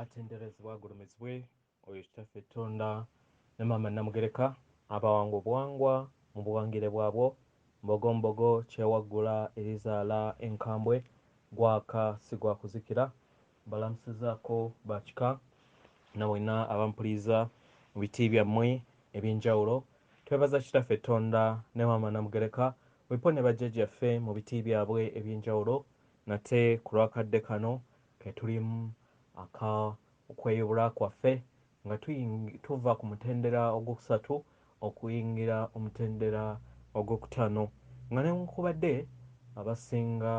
atenderezebwa agulumizibwe oyo kitaffe Tonda ne Maama Namugereka abawangwa obuwangwa mu buwangire bwabwo mbogombogo kyewaggula erizaala enkambwe gwaka sigwa kuzikira balamusizaako bakika nawena abampuliriza mu biti byammwe ebyenjawulo twebaza kitaffe Tonda ne Maama Namugereka wepo ne bajjajjaffe mu biti byabwe ebyenjawulo nate ku lwakadde kano ketulimu aka okweyubula kwaffe nga tuva ku mutendera ogwokusatu okuyingira omutendera ogwokutaano nga newankubadde abasinga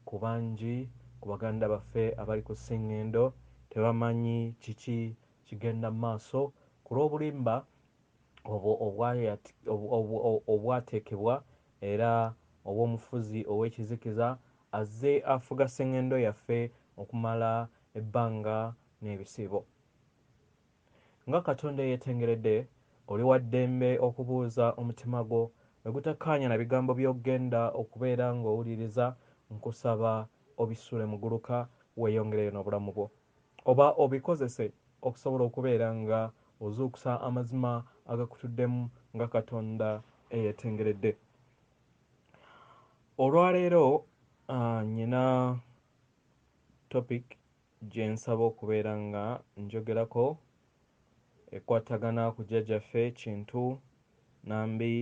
ku bangi ku baganda baffe abali ku sseŋŋendo tebamanyi kiki kigenda mu maaso ku lw'obulimba obwateekebwa era obw'omufuzi ow'ekizikiza azze afuga sseŋŋendo yaffe okumala ebbanga n'ebisibo nga Katonda yeetengeredde oli wa ddembe okubuuza omutima gwo bwe gutakkaanya na bigambo by'ogenda okubeera ng'owuliriza nkusaba obisule mu guluka weeyongereyo n'obulamu bwo oba obikozese okusobola okubeera nga ozuukusa amazima agakutuddemu nga Katonda eyeetengeredde olwaleero nnyina topic gye nsaba okubeera nga njogerako ekwatagana ku jjajjaffe Kintu Nambi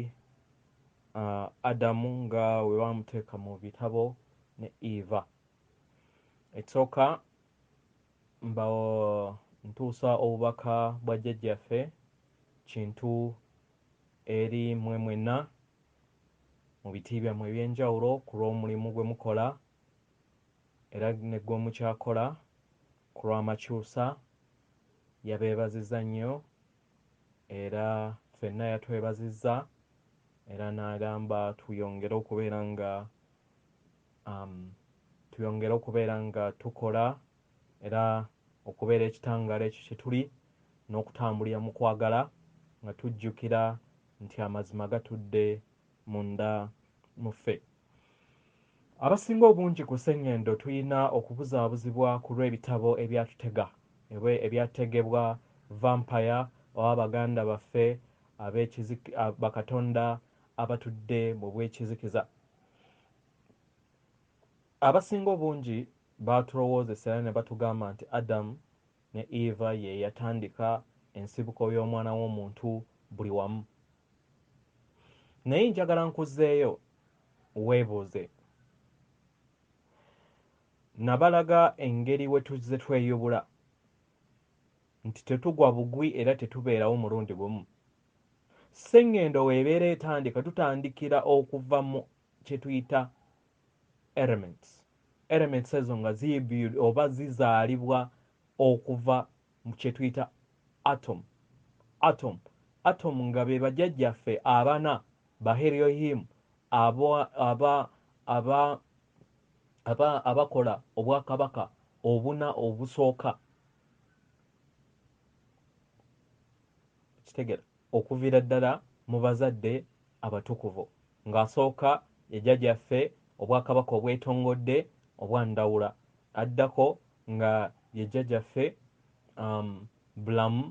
Adamu nga we bamuteeka mu bitabo ne Eva ekisooka ntuusa obubaka bwa jjajjaffe Kintu eri mmwe mwenna mu biti byammwe ebyenjawulo ku lw'omulimu gwe mukola era ne gwe mukyakola ku lw'amakyusa yabeebazizza nnyo era ffenna yatwebazizza era n'agamba tuyongere okubeera nga tukola era okubeera ekitangaala ekyo kye tuli n'okutambulira mu kwagala nga tujjukira nti amazima gatudde munda mu ffe abasinga obungi ku sseŋŋendo tulina okubuzaabuzibwa ku lw'ebitabo ebyategebwa vampire oba baganda baffe bakatonda abatudde mu bwekizikiza abasinga obungi baatulowoozesa ne batugamba nti Adamu ne Eva ye yatandika ensibuko y'omwana w'omuntu buli wamu naye njagala nkuzzeeyo weebuuze nabalaga engeri we tuzze tweyubula nti tetugwa bugwi era tetubeerawo mulundi gumu sseŋŋendo weebeera etandika tutandikira okuva mu kye tuyita elements ezo nga oba zizaalibwa okuva mu kye tuyita atom nga be bajjajjaffe abana ba Elohim abakola obwakabaka obuna obusooka kitegera okuviira ddala mu bazadde abatukuvu ng'asooka ye jjajjaffe obwakabaka obwetongodde obwa Ndawula addako nga ye jjajjaffe Bulamu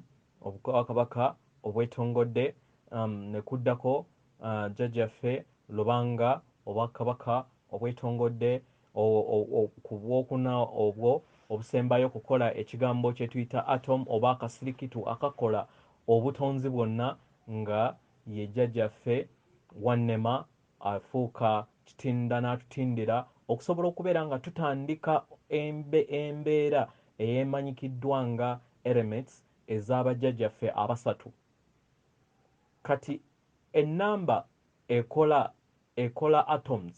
obwakabaka obwetongodde ne kuddako jjajjaffe Lubanga obwakabaka obwetongodde ku bwokuna obwo obusembayo okukola ekigambo kye tuyita atom oba akasirikitu akakola obutonzi bwonna nga ye jjajjaffe Wannema afuuka kitinda n'atutindira okusobola okubeera nga tutandika embeera eyeemanyikiddwa nga elements ez'abajjajjaffe abasatu kati ennamba ekola atoms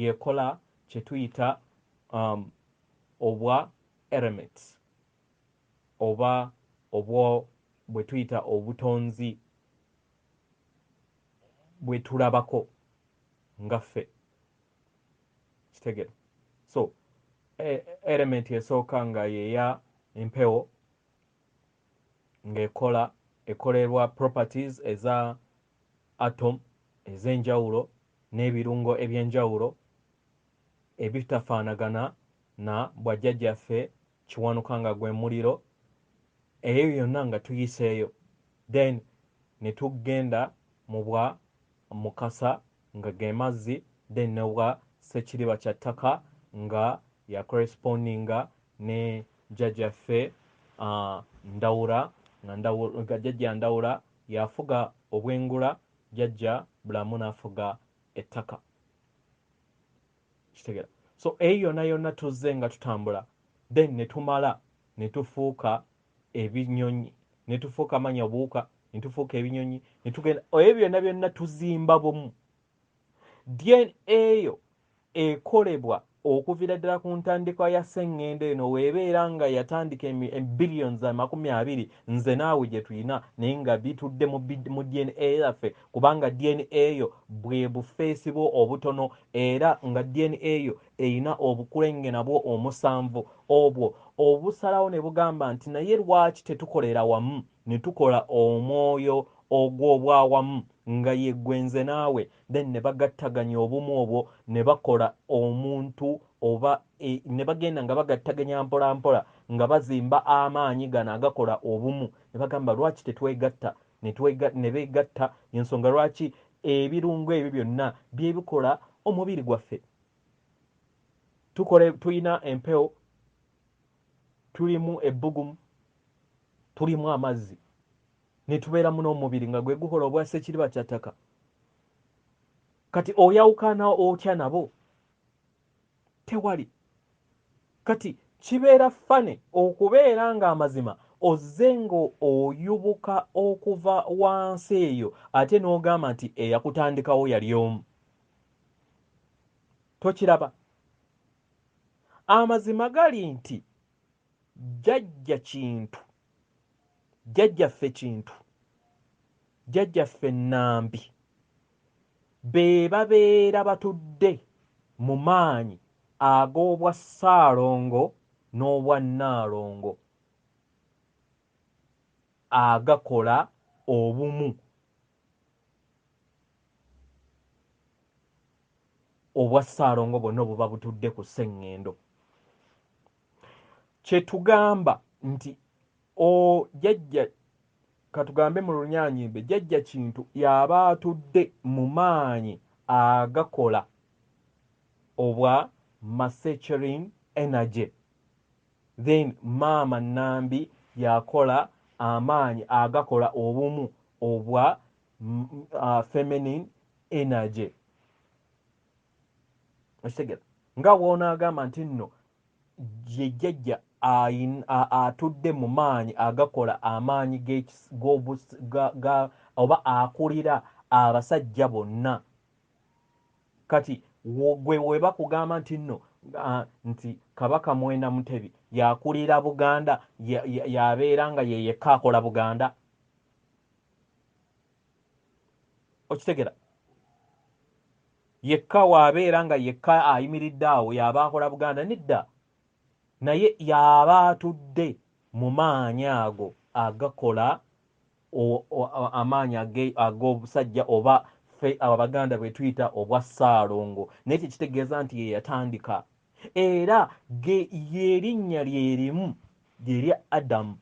yekola kye tuyita obwa elements oba bwe tuyita obutonzi bwe tulabako nga ffe kitegere so element esooka nga yeya empewo ng'ekolerwa properties eza atom ez'enjawulo n'ebirungo eby'enjawulo ebitafaanagana na bwajjajjaffe kiwanuka nga gwe muliro eyo yonna nga tuyiseeyo then ne tugenda mu bwa mukasa nga ge mazzi then ne bwa sekiriba kya ttaka nga ya correspondinga ne jjajjaffe Ndawula nga jjajja Ndawula yafuga obwengula jjajja Bulamu n'afuga ettaka kitegera so eyo yonna yonna tuzze nga tutambula then ne tumala ne tufuuka ebinyonyi ne tufuuka amanya obuwuka ne tufuuka ebinyonyi ne tugenda ebyo byonna byonna tuzimba bumu DNA eyo ekolebwa okuviira ddala ku ntandikwa ya sseŋŋendo eno weebeera nga yatandika billions 20 nze naawe gye tulina naye nga bitudde mu DNA yaffe kubanga DNA eyo bwe bufeesi bwo obutono era nga DNA eyo erina obukulenge nabwo 7 obwo obusalawo ne bugamba nti naye lwaki tetukolera wamu ne tukola omwoyo ogw'obwawamu nga yeggwenze naawe then ne bagattaganya obumu obwo ne bakola omuntu oba ne bagenda nga bagattaganya mpola mpola nga bazimba amaanyi gano agakola obumu ne bagamba lwaki tetwegatta ne beegatta ensonga lwaki ebirungo ebyo byonna byebikola omubiri gwaffe tulina empewo tulimu ebbugumu tulimu amazzi ne tubeeramu n'omubiri nga gwe gukola obwa ssekiriba kya ttaka kati oyawukana otya nabo tewali kati kibeera fane okubeera nga amazima ozze nga oyubuka okuva wansi eyo ate n'ogamba nti eyakutandikawo yali omu tokiraba amazima gali nti jjajjaffe Kintu jjajjaffe Nambi be babeera batudde mu maanyi ag'obwa Ssaalongo n'obwa Nnaalongo agakola obumu obwa Ssaalongo bwonna buba butudde ku sseŋŋendo kye tugamba nti jjajja katugambe mu Lunyaanyimbe jjajja Kintu yaba atudde mu maanyi agakola obwa Masechering energy then maama Nambi yakola amaanyi agakola obumu obwa feminine energy okitegera nga bw'onaagamba nti nno ye jjajja atudde mu maanyi agakola amaanyi oba akulira abasajja bonna kati gwe we bakugamba nti nno nti Kabaka Mwenda Mutebi yakulira Buganda yabeera nga ye yekka akola Buganda okitegera yekka waabeera nga yekka ayimiridde awo yaba akola Buganda nedda naye yaba atudde mu maanyi ago agakola amaanyi ag'obusajja oba ffe Abaganda bwe tuyita obwa Ssaalongo naye tekitegeeza nti ye yatandika era y'erinnya lyerimu lyerya Adamu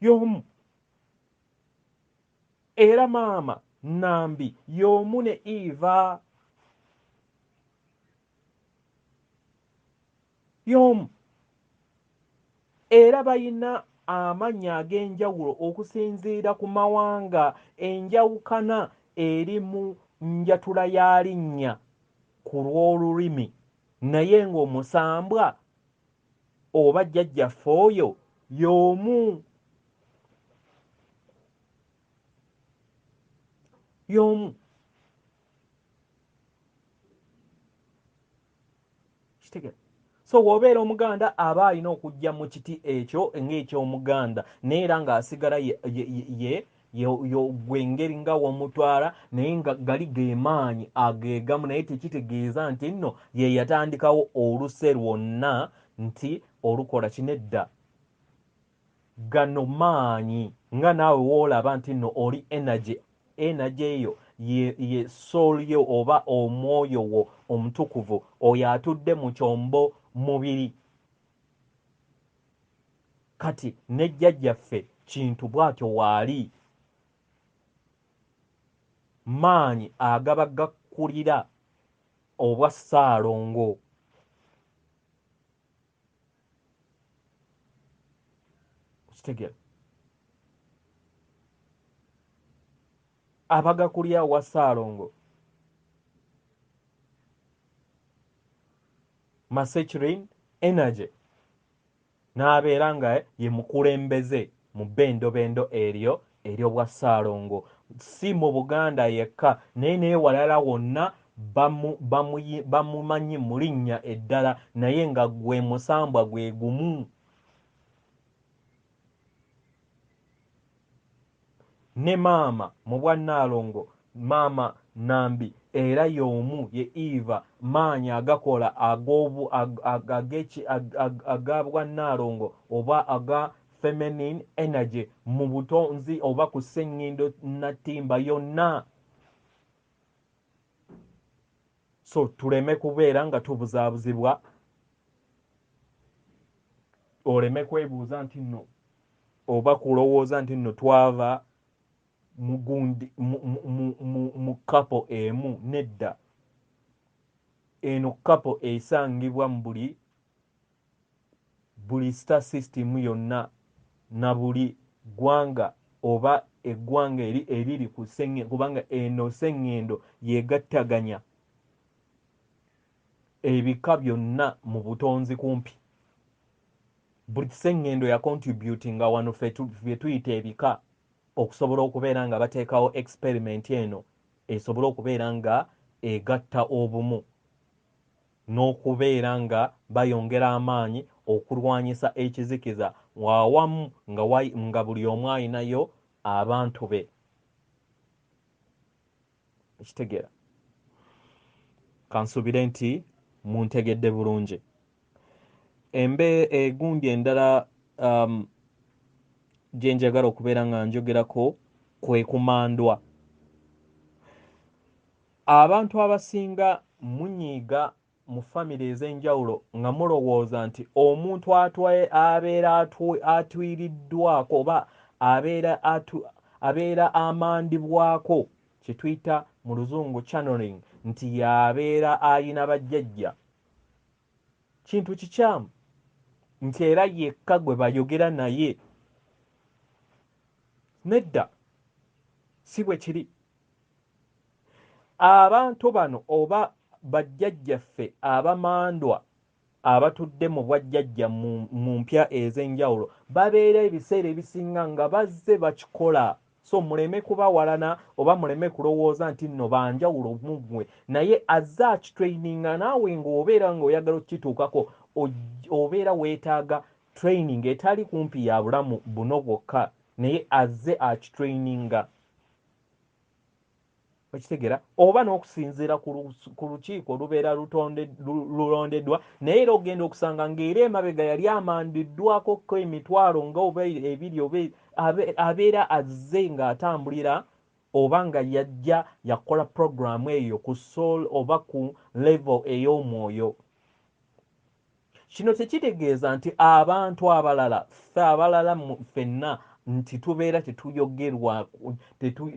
y'omu era maama Nambi y'omu ne Eva y'omu era bayina amannya ag'enjawulo okusinziira ku mawanga enjawukana eri mu njatula ya linnya ku lw'olulimi naye ng'omusambwa oba jjajjaffe oyo y'omu kitegera so bw'obeera Omuganda aba alina okujja mu kiti ekyo ng'eky'Omuganda naye era ng'asigala gwe ngeri nga w'omutwala naye nga gali ge maanyi ageegamu naye tekitegeeza nti nno ye yatandikawo oluse lwonna nti olukola kinedda gano maanyi nga naawe w'olaba nti nno oli energy eyo ye soul yo oba omwoyo wo omutukuvu oyo atudde mu kyombo mubiri. Kati ne jjajjaffe Kintu bw'atyo waali maanyi agaba gakkulira obwa Ssaalongo. Kitegera abagakulira obwa Ssaalongo Masechrin Energy n'abeera nga ye mukulembeze mu bendobendo eryo ery'obwa Ssaalongo. Si mu Buganda yekka naye n'ewalala wonna bamumanyi mu linnya eddala naye nga gwe musambwa gwe gumu. Ne maama mu bwa Nnaalongo, maama Nambi era y'omu ye Eva maanyi agakola aga bwa Nnaalongo oba aga feminine energy mu butonzi oba ku ssenyindo nattimba yonna. So tuleme kubeera nga tubuzaabuzibwa, oleme kwebuuza nti nno oba kulowooza nti nno twava mu kapo emu. Nedda, eno kapo esangibwa mu buli star system yonna na buli ggwanga oba eggwanga eriri ku sseŋŋendo, kubanga eno sseŋŋendo yegattaganya ebika byonna mu butonzi kumpi. Buli sseŋŋendo ya contributinga wano ffe tuyita ebika okusobola okubeera nga bateekawo experiment eno esobole okubeera nga egatta obumu n'okubeera nga bayongera amaanyi okulwanyisa ekizikiza wawamu nga buli omu ayinayo abantu be. Ekitegeera kansuubire nti muntegedde bulungi. Egundi endala gye njagala okubeera nga njogerako kwe kumandwa. Abantu abasinga munyiiga mu famire ez'enjawulo nga mulowooza nti omuntu abeera atwiriddwako oba abeera amandibwako, kye tuyita mu luzungu channeling, nti yabeera ayina bajjajja. Kintu kikyamu nti era yekka gwe bayogera naye. Nedda, si bwe kiri. Abantu bano oba bajjajjaffe abamandwa abatudde mu bwajjajja mu mpya ez'enjawulo babeera ebiseera ebisinga nga bazze bakikola. So muleme kubawalana oba muleme kulowooza nti nno banjawulo muggwe, naye azze akitraininga naawe ng'obeera ng'oyagala okukituukako obeera weetaaga training etali kumpi ya bulamu buno bwokka, naye azze akitraininga. Okitegeera oba n'okusinziira ku lukiiko olubeera lulondeddwa, naye era ogenda okusanga ng'era emabega yali amandiddwako emitwalo nga oba ebiri oba abeera azze ng'atambulira oba nga yajja yakola programu eyo ku soul oba ku level ey'omwoyo. Kino tekitegeeza nti abantu abalala ffe abalala ffenna nti tubeera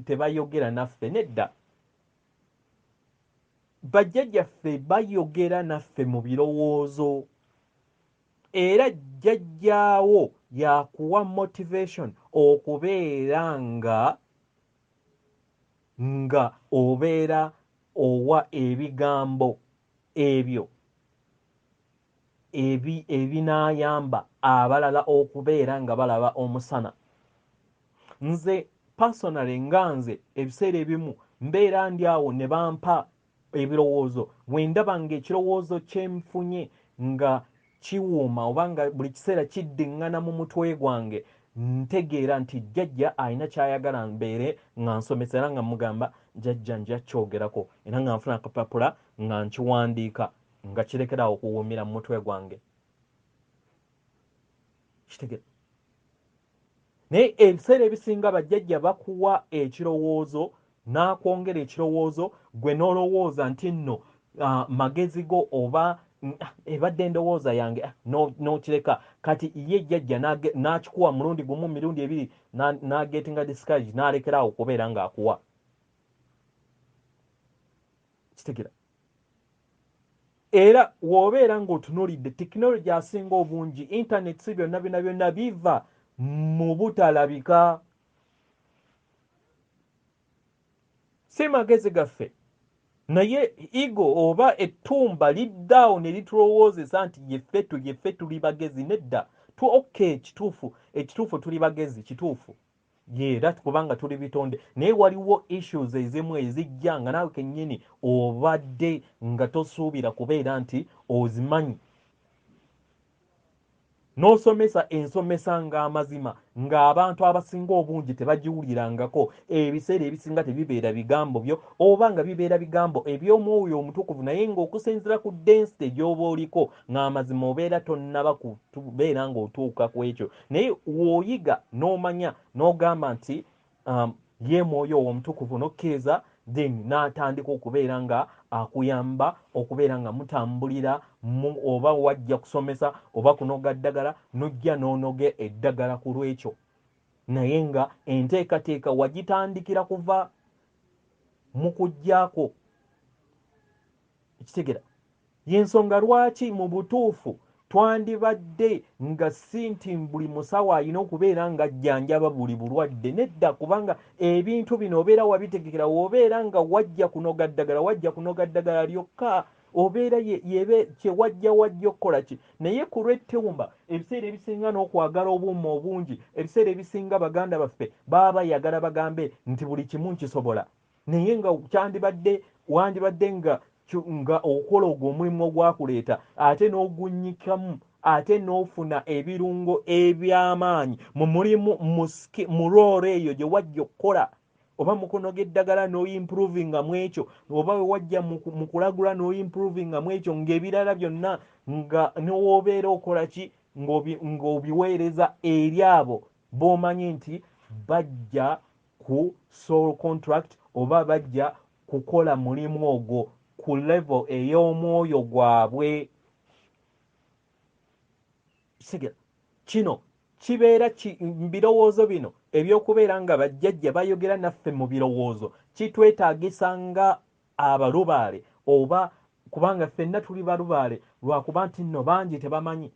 tebayogera naffe. Nedda, bajjajjaffe bayogera naffe mu birowoozo, era jjajjaawo yakuwa motivation okubeera nga obeera owa ebigambo ebyo ebinaayamba abalala okubeera nga balaba omusana. Nze personally nga nze ebiseera ebimu mbeera ndi awo ne bampa ebirowoozo, wendaba ng'ekirowoozo kyenfunye nga kiwuuma oba nga buli kiseera kiddiŋŋana mu mutwe gwange, ntegeera nti jjajja alina ky'ayagala mbeere nga nsomesa era nga mugamba jjajja nja kyogerako, era nga nfuna akapapula nga nkiwandiika nga kirekerawo okuwuumira mu mutwe gwange. Kitegeera naye ebiseera ebisinga bajjajja bakuwa ekirowoozo n'akwongera ekirowoozo, gwe n'olowooza nti nno magezi go oba ebadde endowooza yange n'okireka kati ye jjajja n'akikuwa mulundi gumu mirundi ebiri n'agetinga discourage n'alekeraawo okubeera ng'akuwa kitegera. Era w'obeera ng'otunuulidde tekinologi asinga obungi internet si byonna byonna biva mu butalabika, si magezi gaffe, naye ego oba ettumba liddaawo ne litulowoozesa nti yeffe tuli bagezi. Nedda okay, ekituufu tuli bagezi kituufu era kubanga tuli bitonde, naye waliwo issues ezimu ezijja nga naawe kennyini obadde nga tosuubira kubeera nti ozimanyi, n'osomesa ensomesa ng'amazima ng'abantu abasinga obungi tebagiwulirangako, ebiseera ebisinga tebibeera bigambo byo oba nga bibeera bigambo eby'Omwoyo Omutukuvu, naye ng'okusinziira ku density gy'oba oliko ng'amazima obeera tonnaba kubeera ng'otuuka ku ekyo. Naye w'oyiga n'omanya n'ogamba nti ye Mwoyo Omutukuvu n'okkiriza, then n'atandika okubeera nga akuyamba okubeera nga mutambulira oba wajja kusomesa oba kunoga ddagala, n'ojja n'onoge eddagala ku lw'ekyo, naye nga enteekateeka wagitandikira kuva mu kujjaako. Ekitegera y'ensonga lwaki mu butuufu twandibadde nga si nti buli musawo alina okubeera nga ajjanjaba buli bulwadde. Nedda, kubanga ebintu bino obeera wabitegekera, obeera nga wajja kunoga ddagala lyokka obeera yebe kyewajja okukola ki. Naye ku lw'ettumba ebiseera ebisinga n'okwagala obuuma obungi, ebiseera ebisinga baganda baffe baba bayagala bagambe nti buli kimu nkisobola, naye nga wandibadde nga okola ogwo omulimu ogwakuleeta ate n'ogunnyikamu ate n'ofuna ebirungo eby'amaanyi mu mulimu mu roolo eyo gye wajja okukola, oba mu kunoga eddagala n'oyimprovinga mu ekyo, oba we wajja mu kulagula n'oyimprovinga mu ekyo, ng'ebirala byonna nga n'owobeera okola ki ng'obiweereza eri abo b'omanyi nti bajja ku soul contract oba bajja kukola mulimu ogwo ku level ey'omwoyo gwabwe. Kino kibeera mu birowoozo bino eby'okubeera nga bajjajja bayogera naffe mu birowoozo kitwetaagisa nga abalubaale, oba kubanga ffenna tuli balubaale lwakuba nti nno bangi tebamanyi.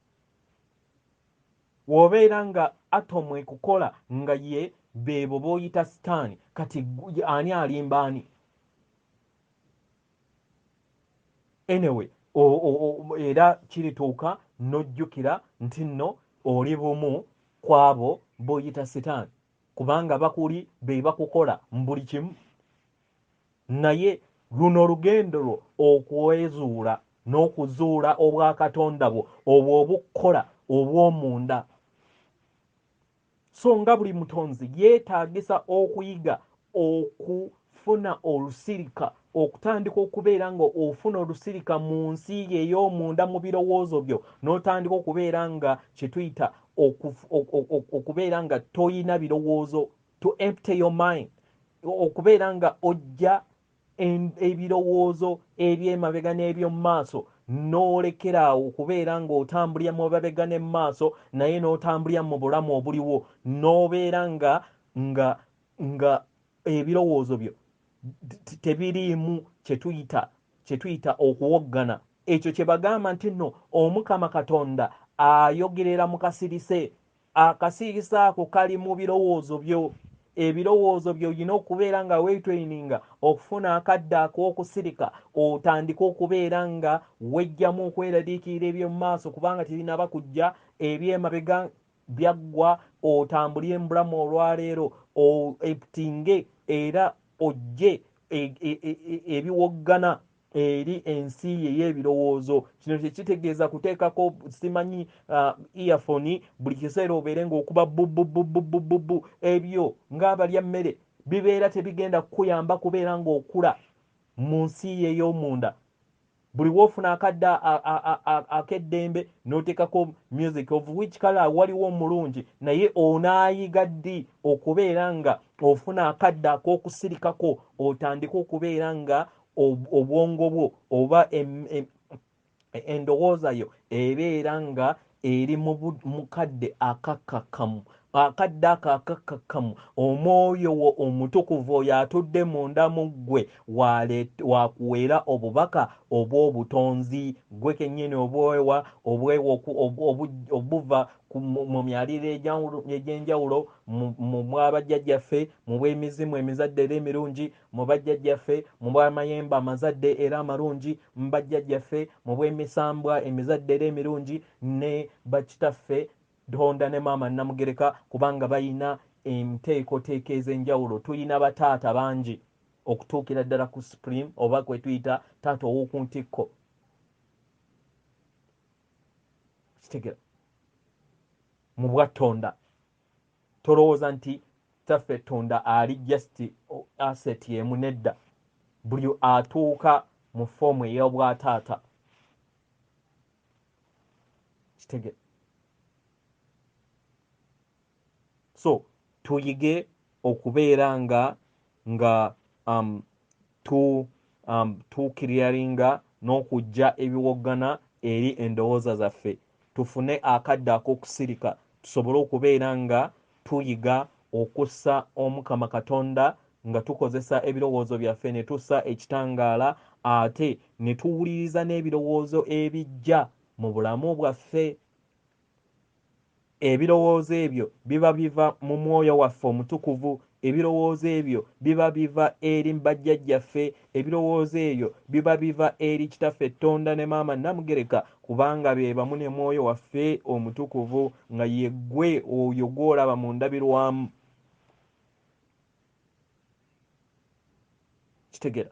W'obeera nga atomu ekukola nga ye beebo b'oyita sitaani, kati ani alimba ani? Anyway, era kirituuka n'ojjukira nti nno oli bumu kwabo b'oyita sitaani, kubanga bakuli be bakukola mu buli kimu. Naye luno olugendo lwo okwezuula n'okuzuula obwakatonda bwo obwo obukkola obw'omunda. So nga buli mutonzi yeetaagisa okuyiga okufuna olusirika, okutandika okubeera nga ofuna olusirika mu nsi ye ey'omunda mu birowoozo byo, n'otandika okubeera nga kye tuyita okubeera nga toyina birowoozo, to empty your mind, okubeera nga ojja ebirowoozo eby'emabega n'eby'omu maaso n'olekeraawo okubeera ng'otambulira mu mabega ne mu maaso, naye n'otambulira mu bulamu obuliwo, n'obeera nga ebirowoozo byo tebiriimu kye tuyita okuwoggana. Ekyo kye bagamba nti nno Omukama Katonda ayogerera mu kasirise. Akasirise ako kali mu birowoozo byo. Ebirowoozo byo olina okubeera nga weetraininga okufuna akadde ak'okusirika, otandika okubeera nga wejjamu okweraliikirira eby'omu maaso, kubanga tirinaba kujja eby'emabega byaggwa, otambulire mu bulamu olwaleero, eputinge era ojje ebiwoggana eri ensi ye y'ebirowoozo. Kino tekitegeeza kuteekako simanyi earphone buli kiseera obeere ng'okuba bububububububbu. Ebyo ng'abalya mmere bibeera tebigenda kukuyamba kubeera ng'okula mu nsi ye ey'omunda. Buli woofuna akadde ak'eddembe n'oteekako music of which color waliwo omulungi, naye onaayiga ddi okubeera nga ofuna akadde ak'okusirikako, otandike okubeera nga obwongo bwo oba endowooza yo ebeera nga eri mu kadde akakakamu, akadde akakakamu. Omwoyo wo omutukuvu oyo atudde munda mu ggwe wakuweera obubaka obw'obutonzi. Gwe kennyini obwewa obuva mu myaliro egy'enjawulo, mu bwabajjajjaffe, mu bw'emizimu emizadde era emirungi, mu bajjajjaffe, mu bw'amayembe amazadde era amalungi, mu bajjajjaffe, mu bw'emisambwa emizadde era emirungi, ne bakitaffe Tonda ne maama Namugereka, kubanga balina enteekoteeko ez'enjawulo. Tulina bataata bangi okutuukira ddala ku supreme oba kwe tuyita taata ow'oku ntikko. Kitegera mu bwattonda. Tolowooza nti taffe Tonda ali just asset yemu, nedda. Buli atuuka mu foomu ey'obwataata. Kitegera. So tuyige okubeera nga tukiriyalinga n'okujja ebiwoggana eri endowooza zaffe. Tufune akadde ak'okusirika, tusobole okubeera nga tuyiga okussa Omukama Katonda nga tukozesa ebirowoozo byaffe ne tussa ekitangaala, ate ne tuwuliriza n'ebirowoozo ebijja mu bulamu bwaffe. Ebirowoozo ebyo biba biva mu mwoyo waffe omutukuvu. Ebirowoozo ebyo biba biva eri bajjajjaffe. Ebirowoozo ebyo biba biva eri kitaffe Tonda ne maama Namugereka, kubanga be bamu ne mwoyo waffe omutukuvu, nga ye ggwe oyo gw'olaba mu ndabirwamu. Kitegera.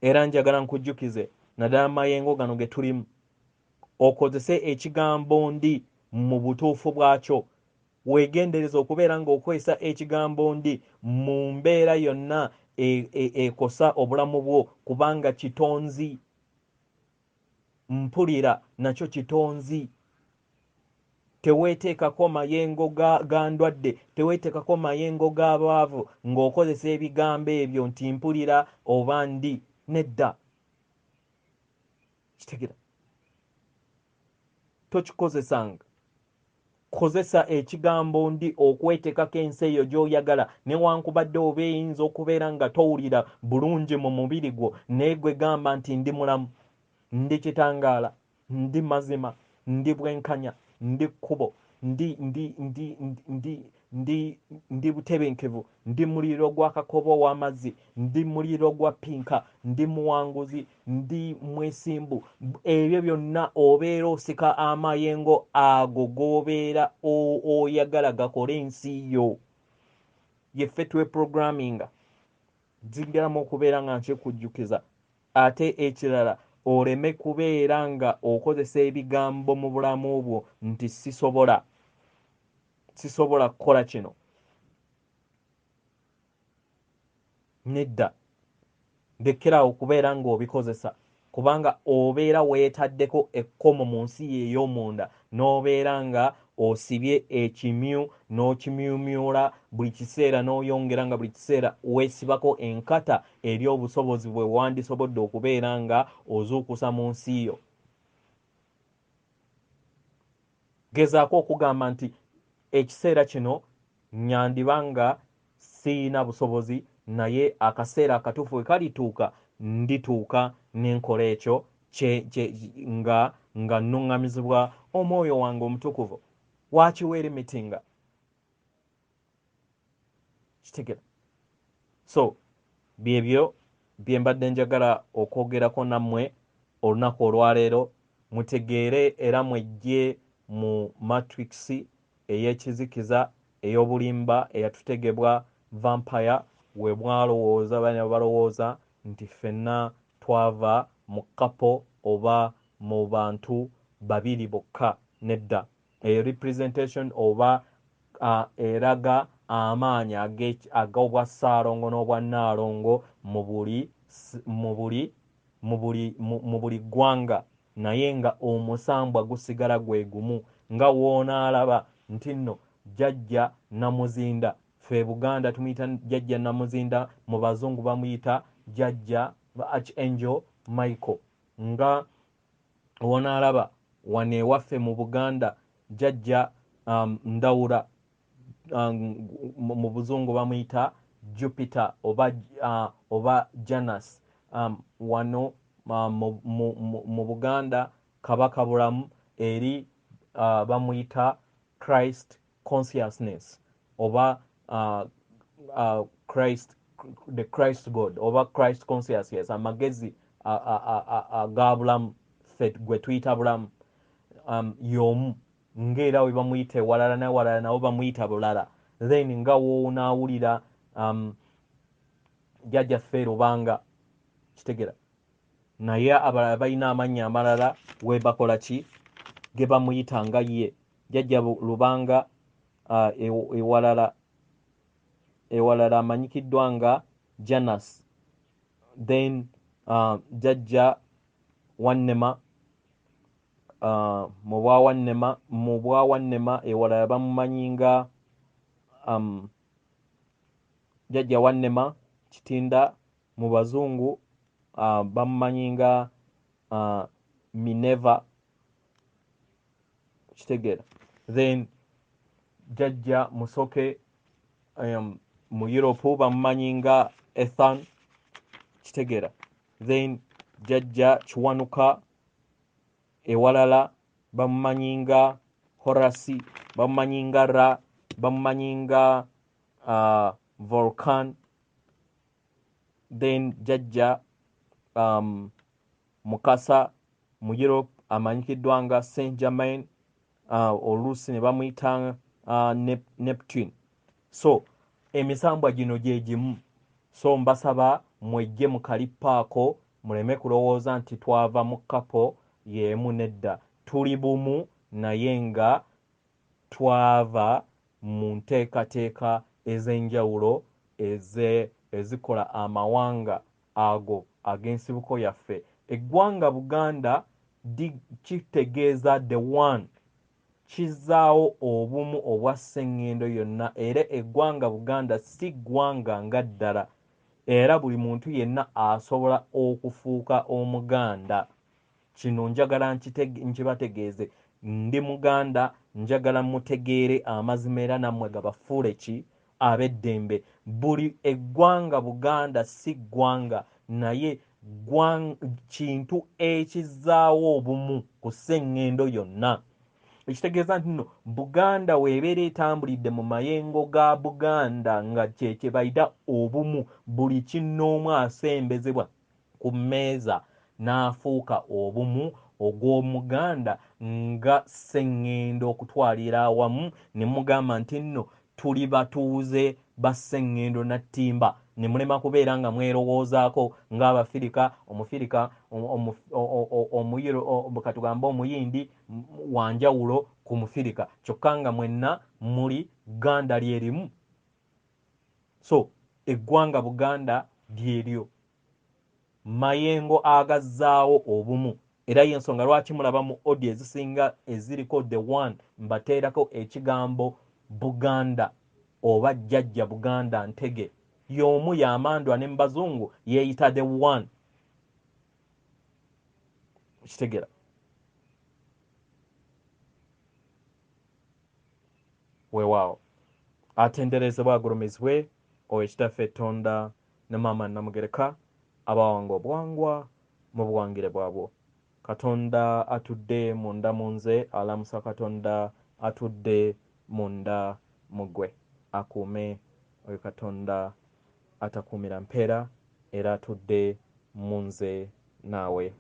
Era njagala nkujjukize naddala mayengo gano ge tulimu, okozese ekigambo ndi mu butuufu bwakyo. Weegendereza okubeera ng'okozesa ekigambo ndi mu mbeera yonna ekosa obulamu bwo, kubanga kitonzi. Mpulira nakyo kitonzi. Teweeteekako mayengo ga ndwadde, teweeteekako mayengo g'abaavu ng'okozesa ebigambo ebyo nti mpulira oba ndi. Nedda. Kitegera. Tokikozesanga. Kozesa ekigambo ndi okweteekako ensi eyo gy'oyagala, newankubadde oba eyinza okubeera nga towulira bulungi mu mubiri gwo, naye gwe gamba nti ndi mulamu, ndi kitangaala, ndi mazima, ndi bwenkanya, ndi kkubo, ndi butebenkevu, ndi muliro gwa kakobo ow'amazzi, ndi muliro gwa pinka, ndi muwanguzi, ndi mwesimbu. Ebyo byonna obeera osika amayengo ago g'obeera oyagala gakole ensi yo. Yeffe tweprogramminga. Nzigiramu okubeera nga nkyekujjukiza. Ate ekirala, oleme kubeera nga okozesa ebigambo mu bulamu bwo nti sisobola kukola kino. Nedda. Lekerawo okubeera ng'obikozesa, kubanga obeera weetaddeko ekkomo mu nsi ey'omunda, n'obeera nga osibye ekimyu n'okimyumyula buli kiseera, n'oyongera nga buli kiseera weesibako enkata eri obusobozi bwe wandisobodde okubeera nga ozuukusa mu nsi yo. Gezaako okugamba nti ekiseera kino nyandiba nga siina busobozi, naye akaseera akatuufu we kalituuka ndituuka n'enkola ekyo nga nnuŋŋamizibwa omwoyo wange omutukuvu. Wakiweeremitinga. Kitegera. So byebyo bye mbadde njagala okwogerako nammwe olunaku olwaleero, mutegeere era mwejje mu matrix ey'ekizikiza ey'obulimba eyatutegebwa vampire, we mwalowooza bane balowooza nti ffenna twava mu kapo oba mu bantu babiri bokka. Nedda. Representation oba eraga amaanyi ag'obwassaalongo n'obwannaalongo mu buli ggwanga, naye nga omusambwa gusigala gwe gumu. Nga woonaalaba nti nno jjajja Namuzinda, ffe Buganda tumuyita jjajja Namuzinda, mu bazungu bamuyita jjajja Archangel Michael nga wonaalaba wano ewaffe mu Buganda jjajja Ndawula mu buzungu bamuyita Jupiter oba Janus. Wano mu Buganda kabaka bulamu eri bamuyita Christ consciousness oba the Christ God oba Christ consciousness, amagezi aga bulamu ffe gwe tuyita bulamu y'omu ng'era we bamuyita ewalala nawalala nabo bamuyita bulala. Then nga woonaawulira jjajjaffe Lubanga kitegera, naye abalala balina amannya amalala we bakola ki ge bamuyita nga ye. Jjajja Lubanga ewalala amanyikiddwa nga Janus. Then jjajja Wannema mu bwa Wannema ewalala bamumanyi nga jjajja Wannema Kitinda, mu bazungu bamumanyi nga Minerva kitegeera. Then jjajja Musoke mu Europe bamumanyi nga Ethan kitegeera. Then jjajja Kiwanuka ewalala bamumanyi nga Horasi, bamumanyi nga Ra, bamumanyi nga Volcan. Then jjajja Mukasa mu Europe amanyikiddwa nga Saint Germain, oluusi ne bamuyita Neptune. So emisambwa gino gye gimu. So mbasaba mwejje mu kalippaako muleme kulowooza nti twava mu kapo y'emu. Nedda, tuli bumu naye nga twava mu nteekateeka ez'enjawulo ezikola amawanga ago ag'ensibuko yaffe. Eggwanga Buganda kitegeeza the one, kizzaawo obumu obwa sseŋŋendo yonna, era eggwanga Buganda si ggwanga nga ddala, era buli muntu yenna asobola okufuuka Omuganda. Kino njagala nkibategeeze. Ndi Muganda, njagala mutegeere amazima era nammwe gabafuule ki ab'eddembe. Buli eggwanga Buganda si ggwanga, naye kintu ekizzaawo obumu ku sseŋŋendo yonna. Ekitegeeza nti nno Buganda weebeera etambulidde mu mayengo ga Buganda nga kye bayita obumu, buli kinnoomu asembezebwa ku mmeeza n'afuuka obumu ogw'Omuganda nga sseŋŋendo okutwalira awamu ne mugamba nti nno tuli batuuze ba sseŋŋendo na ttimba, ne mulema kubeera nga mwerowoozaako ng'Abafirika, Omufirika, katugambe Omuyindi wanjawulo ku Mufirika, kyokka nga mwenna muli Gganda lyerimu. So eggwanga Buganda lyeryo, mayengo agazzaawo obumu. Era y'ensonga lwaki mulaba mu audio ezisinga eziriko the one mbateerako ekigambo Buganda oba jjajja Buganda Ntege. Y'omu y'amandwa ne mu Bazungu yeeyita the one. Kitegera. Weewaawo atenderezebwa agulumizibwe Owekitaffe Tonda ne Maama Namugereka abawanga obuwangwa mu buwangire bwabwo. Katonda atudde munda mu nze, alamusa Katonda atudde munda mu ggwe. Akuume oyo Katonda atakuumira mpeera era atudde mu nze naawe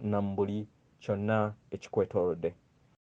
na mu buli kyonna ekikwetoolodde.